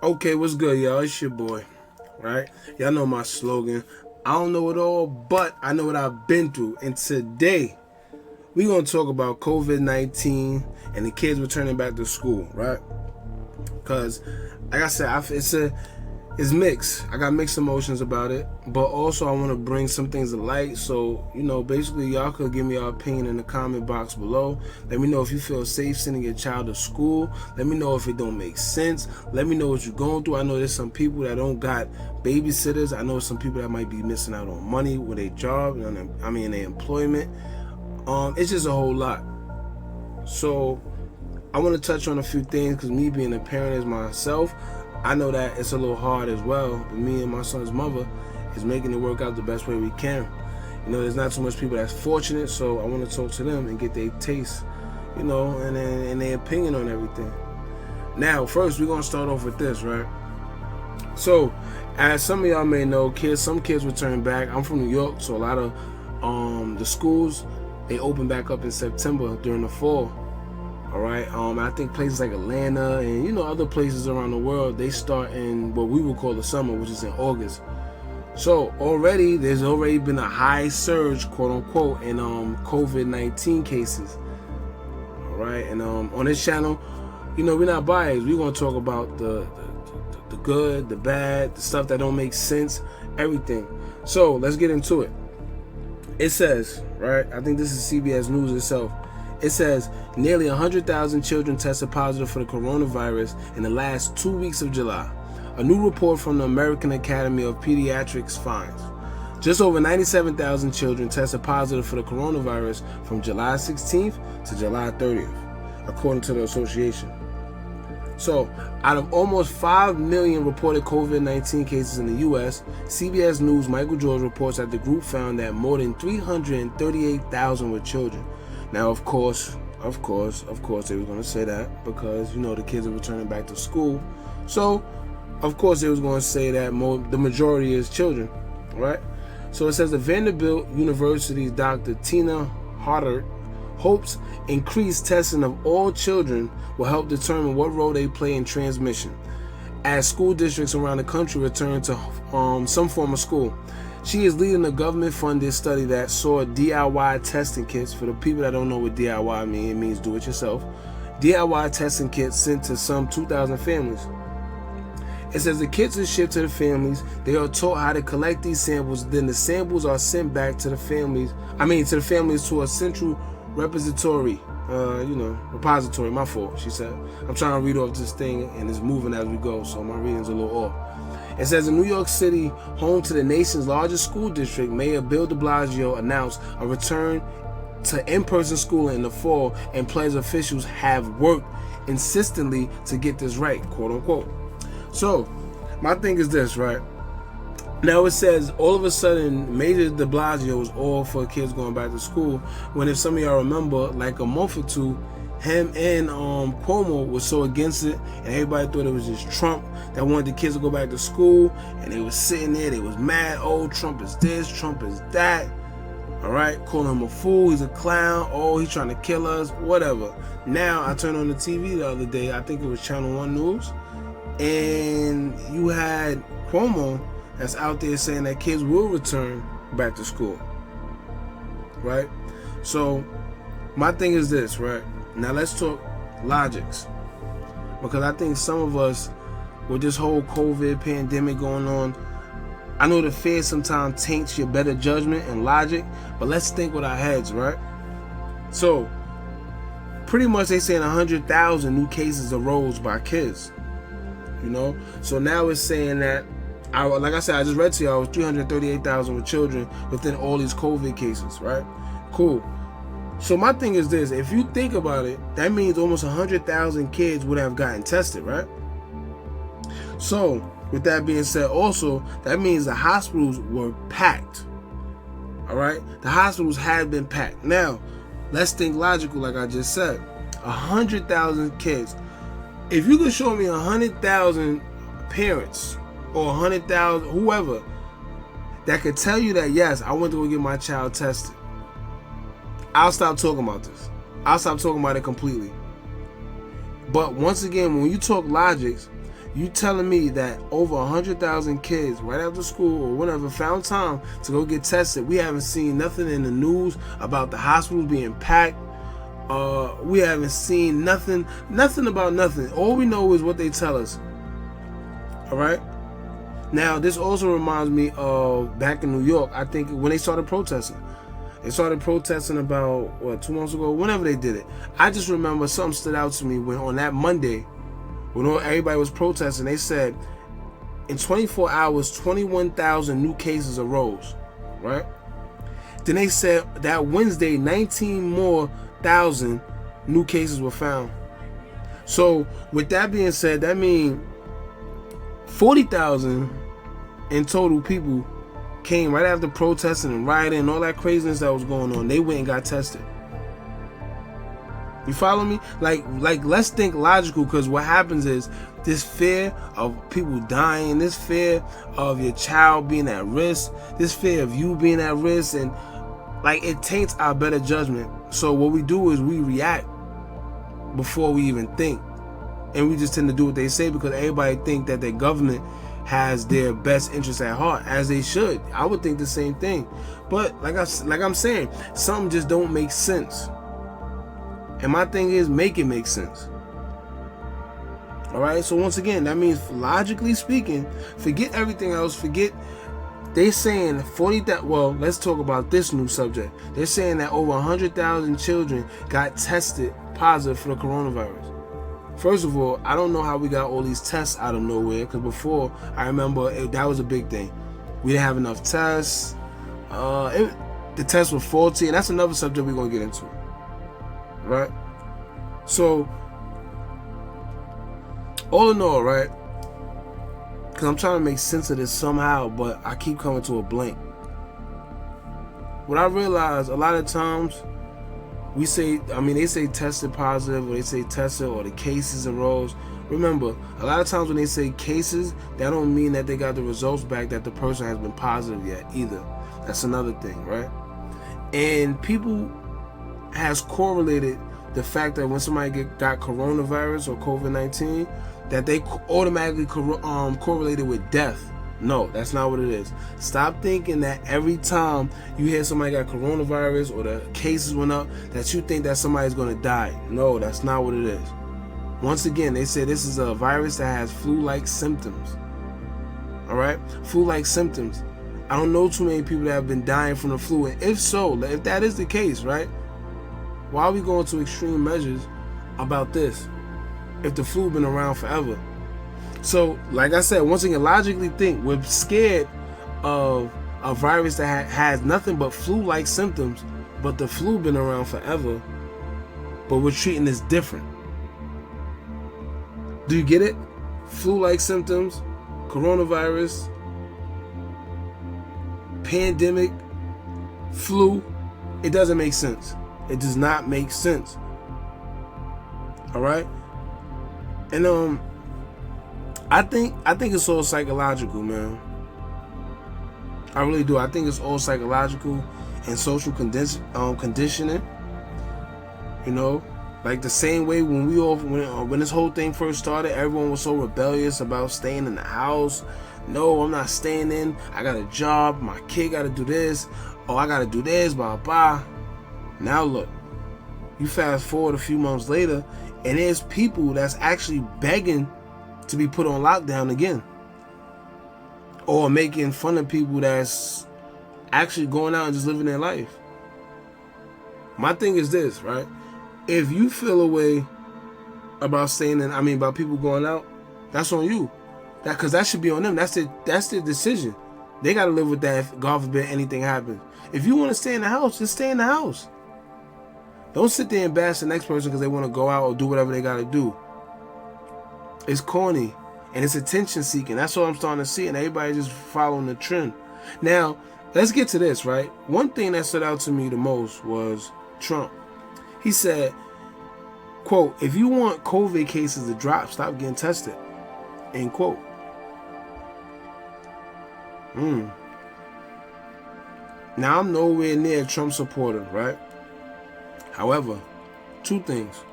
Okay, what's good, y'all? It's your boy, right? Y'all know my slogan. I don't know it all, but I know what I've been through. And today, we're going to talk about COVID-19 and the kids returning back to school, right? Because, like I said, it's mixed. I got mixed emotions about it, but also I want to bring some things to light. So, basically, y'all could give me your opinion in the comment box below. Let me know if you feel safe sending your child to school. Let me know if it don't make sense. Let me know what you're going through. I know there's some people that don't got babysitters. I know some people that might be missing out on money with their job, their employment. It's just a whole lot. So, I want to touch on a few things because me being a parent as myself, I know that it's a little hard as well, but me and my son's mother is making it work out the best way we can. There's not too much people that's fortunate, so I want to talk to them and get their taste, and their opinion on everything. Now, first, we're going to start off with this, right? So, as some of y'all may know, some kids return back. I'm from New York, so a lot of the schools, they open back up in September during the fall. All right. I think places like Atlanta and other places around the world, they start in what we would call the summer, which is in August. So there's already been a high surge, quote unquote, in COVID-19 cases. All right, and on this channel, we're not biased. We're gonna talk about the good, the bad, the stuff that don't make sense, everything. So let's get into it. It says, right, I think this is CBS News itself. It says nearly 100,000 children tested positive for the coronavirus in the last 2 weeks of July. A new report from the American Academy of Pediatrics finds just over 97,000 children tested positive for the coronavirus from July 16th to July 30th, according to the association. So, out of almost 5 million reported COVID-19 cases in the U.S., CBS News' Michael George reports that the group found that more than 338,000 were children. Now, of course, they were going to say that because, the kids are returning back to school. So, of course, they was going to say that the majority is children, right? So, it says the Vanderbilt University's Dr. Tina Harder hopes increased testing of all children will help determine what role they play in transmission as school districts around the country return to some form of school. She is leading a government-funded study that saw DIY testing kits. For the people that don't know what DIY means, it means do it yourself. DIY testing kits sent to some 2,000 families. It says the kits are shipped to the families. They are taught how to collect these samples. Then the samples are sent back to the families. To a central repository. My fault, she said. I'm trying to read off this thing and it's moving as we go, so my reading's a little off. It says in New York City, home to the nation's largest school district, Mayor Bill de Blasio announced a return to in-person schooling in the fall, and pledged officials have worked insistently to get this right, quote unquote. So, my thing is this, right? Now it says all of a sudden Mayor de Blasio is all for kids going back to school, when if some of y'all remember, like a month or two, him and Cuomo was so against it, and everybody thought it was just Trump that wanted the kids to go back to school, and they was sitting there, they was mad, oh, Trump is this, Trump is that, all right, calling him a fool, he's a clown, oh, he's trying to kill us, whatever. Now, I turned on the TV the other day, I think it was Channel 1 News, and you had Cuomo that's out there saying that kids will return back to school, right? So, my thing is this, right? Now let's talk logics, because I think some of us, with this whole COVID pandemic going on, I know the fear sometimes taints your better judgment and logic, but let's think with our heads, right? So, pretty much they saying 100,000 new cases arose by kids, So now it's saying that, like I said, I just read to y'all, it was 338,000 with children within all these COVID cases, right? Cool. So my thing is this, if you think about it, that means almost 100,000 kids would have gotten tested, right? So, with that being said, also, that means the hospitals were packed, all right? The hospitals had been packed. Now, let's think logical, like I just said. 100,000 kids. If you could show me 100,000 parents or 100,000, whoever, that could tell you that, yes, I went to go get my child tested, I'll stop talking about this. I'll stop talking about it completely. But once again, when you talk logics, You telling me that over 100,000 kids right after school or whatever found time to go get tested? We haven't seen nothing in the news about the hospitals being packed. We haven't seen nothing about nothing. All we know is what they tell us. All right. Now, this also reminds me of back in New York. I think when they started protesting. They started protesting about 2 months ago. Whenever they did it, I just remember something stood out to me when on that Monday. When everybody was protesting, they said in 24 hours, 21,000 new cases arose, right? Then they said that Wednesday, 19 more thousand new cases were found. So with that being said, that means 40,000 in total people came right after protesting and rioting and all that craziness that was going on. They went and got tested. You follow me? Like let's think logical, because what happens is this fear of people dying, this fear of your child being at risk, this fear of you being at risk, and like it taints our better judgment. So what we do is we react before we even think, and we just tend to do what they say because everybody think that their government has their best interests at heart, as they should. I would think the same thing, but like I'm saying, something just don't make sense. And my thing is, make it make sense. All right. So once again, that means logically speaking, forget everything else. Forget. They're saying 40,000. Well, let's talk about this new subject. They're saying that over 100,000 children got tested positive for the coronavirus. First of all, I don't know how we got all these tests out of nowhere. Because before, I remember that was a big thing. We didn't have enough tests. The tests were faulty, and that's another subject we're gonna get into. Right? So, all in all, right? Because I'm trying to make sense of this somehow, but I keep coming to a blank. What I realize, a lot of times, they say tested positive, or they say tested, or the cases arose. Remember, a lot of times when they say cases, that don't mean that they got the results back that the person has been positive yet either. That's another thing, right? And people has correlated the fact that when somebody got coronavirus or COVID-19, that they automatically correlated with death. No, that's not what it is. Stop thinking that every time you hear somebody got coronavirus or the cases went up, that you think that somebody's going to die. No, that's not what it is. Once again, they say this is a virus that has flu-like symptoms. All right? Flu-like symptoms. I don't know too many people that have been dying from the flu. And if so, if that is the case, right? Why are we going to extreme measures about this if the flu been around forever? So, like I said, once again, logically think, we're scared of a virus that has nothing but flu-like symptoms, but the flu been around forever, but we're treating this different. Do you get it? Flu-like symptoms, coronavirus, pandemic, flu. It doesn't make sense. It does not make sense. All right? And I think it's all psychological, man. I really do. I think it's all psychological and social conditioning. You know, like the same way when this whole thing first started, everyone was so rebellious about staying in the house. No, I'm not staying in. I got a job. My kid got to do this. Oh, I got to do this. Blah blah. Now look, you fast forward a few months later, and there's people that's actually begging to be put on lockdown again, or making fun of people that's actually going out and just living their life. My thing is this, right? If you feel a way about about people going out, that's on you. Because that should be on them. That's their decision. They got to live with that if, God forbid, anything happens. If you want to stay in the house, just stay in the house. Don't sit there and bash the next person because they want to go out or do whatever they got to do. It's corny and it's attention seeking. That's what I'm starting to see, and everybody just following the trend. Now, let's get to this, right? One thing that stood out to me the most was Trump. He said, quote, "If you want COVID cases to drop, stop getting tested," end quote. Now, I'm nowhere near a Trump supporter, right? However, two things.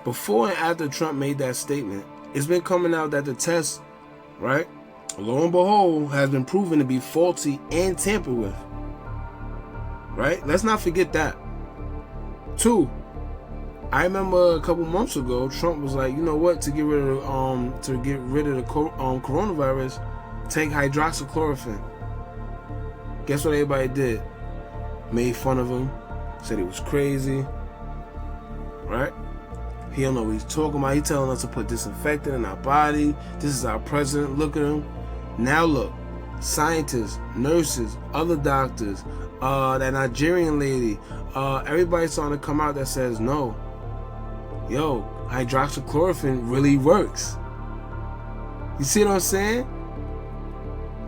Before and after Trump made that statement, it's been coming out that the test, right, lo and behold, has been proven to be faulty and tampered with. Right? Let's not forget that. 2, I remember a couple months ago, Trump was like, you know what, to get rid of the coronavirus, take hydroxychloroquine. Guess what everybody did? Made fun of him, said he was crazy. Right? He don't know what he's talking about. He telling us to put disinfectant in our body. This is our president. Look at him. Now look, scientists, nurses, other doctors, that Nigerian lady, everybody's starting to come out that says, no, yo, hydroxychloroquine really works. You see what I'm saying?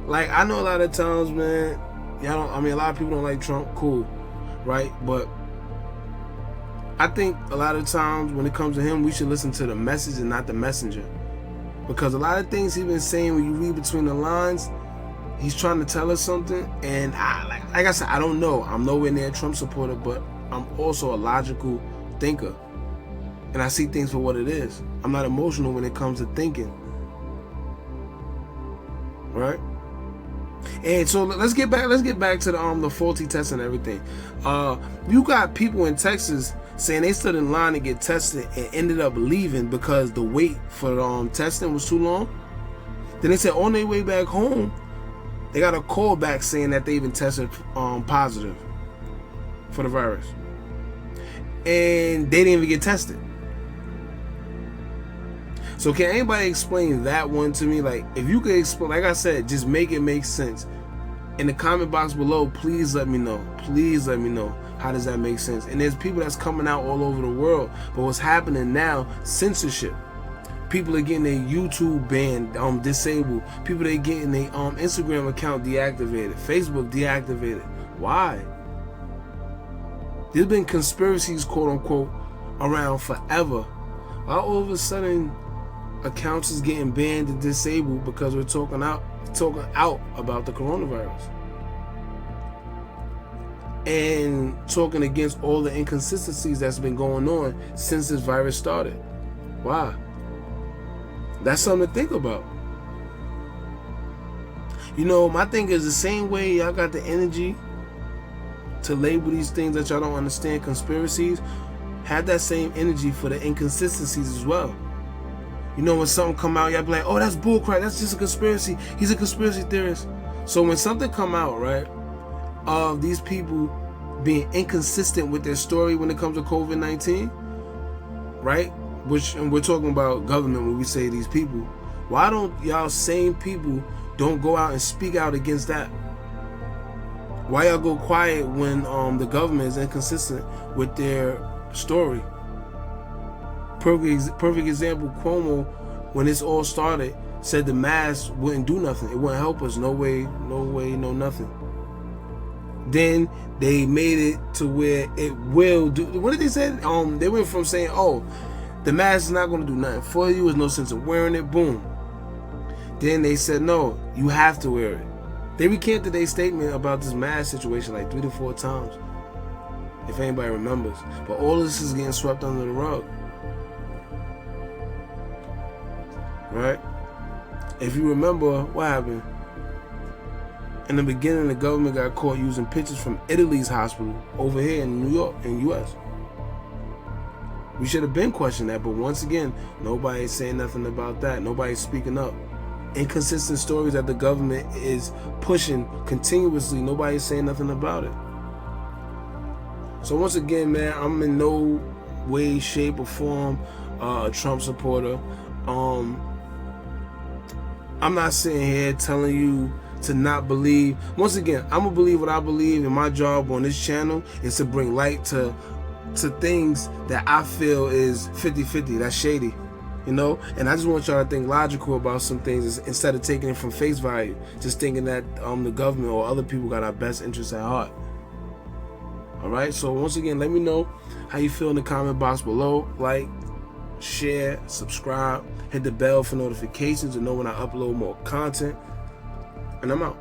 Like, I know a lot of times, man, a lot of people don't like Trump, cool, right? But I think a lot of times when it comes to him, we should listen to the message and not the messenger. Because a lot of things he's been saying, when you read between the lines, he's trying to tell us something. And like I said, I don't know. I'm nowhere near a Trump supporter, but I'm also a logical thinker. And I see things for what it is. I'm not emotional when it comes to thinking. Right? And so let's get back to the faulty tests and everything. You got people in Texas saying they stood in line to get tested and ended up leaving because the wait for testing was too long. Then they said on their way back home, they got a call back saying that they even tested positive for the virus, and they didn't even get tested. So can anybody explain that one to me? Like, if you could explain, like I said, just make it make sense. In the comment box below, please let me know. Please let me know. How does that make sense? And there's people that's coming out all over the world. But what's happening now, censorship. People are getting their YouTube banned, disabled. People are getting their Instagram account deactivated. Facebook deactivated. Why? There's been conspiracies, quote unquote, around forever. Why all of a sudden accounts is getting banned and disabled because we're talking out about the coronavirus and talking against all the inconsistencies that's been going on since this virus started? Why? That's something to think about. You know, my thing is the same way y'all got the energy to label these things that y'all don't understand, conspiracies, have that same energy for the inconsistencies as well. You know, when something come out, y'all be like, oh, that's bullcrap, that's just a conspiracy, he's a conspiracy theorist. So when something come out, right, of these people being inconsistent with their story when it comes to COVID-19, right, and we're talking about government when we say these people, why don't y'all same people don't go out and speak out against that? Why y'all go quiet when the government is inconsistent with their story? Perfect example, Cuomo, when this all started, said the mask wouldn't do nothing. It wouldn't help us. No way, no nothing. Then they made it to where it will do. What did they say? They went from saying, oh, the mask is not going to do nothing for you. There's no sense of wearing it. Boom. Then they said, no, you have to wear it. They recanted their statement about this mask situation like 3 to 4 times, if anybody remembers. But all of this is getting swept under the rug. Right? If you remember what happened, in the beginning, the government got caught using pictures from Italy's hospital over here in New York, in the U.S. We should have been questioning that, but once again, nobody's saying nothing about that. Nobody's speaking up. Inconsistent stories that the government is pushing continuously. Nobody's saying nothing about it. So once again, man, I'm in no way, shape, or form a Trump supporter. I'm not sitting here telling you to not believe. Once again, I'm gonna believe what I believe, and my job on this channel is to bring light to things that I feel is 50-50, that's shady, you know. And I just want y'all to think logical about some things instead of taking it from face value, just thinking that the government or other people got our best interests at heart. All right, so once again, let me know how you feel in the comment box below. Like, share, subscribe, hit the bell for notifications to know when I upload more content, and I'm out.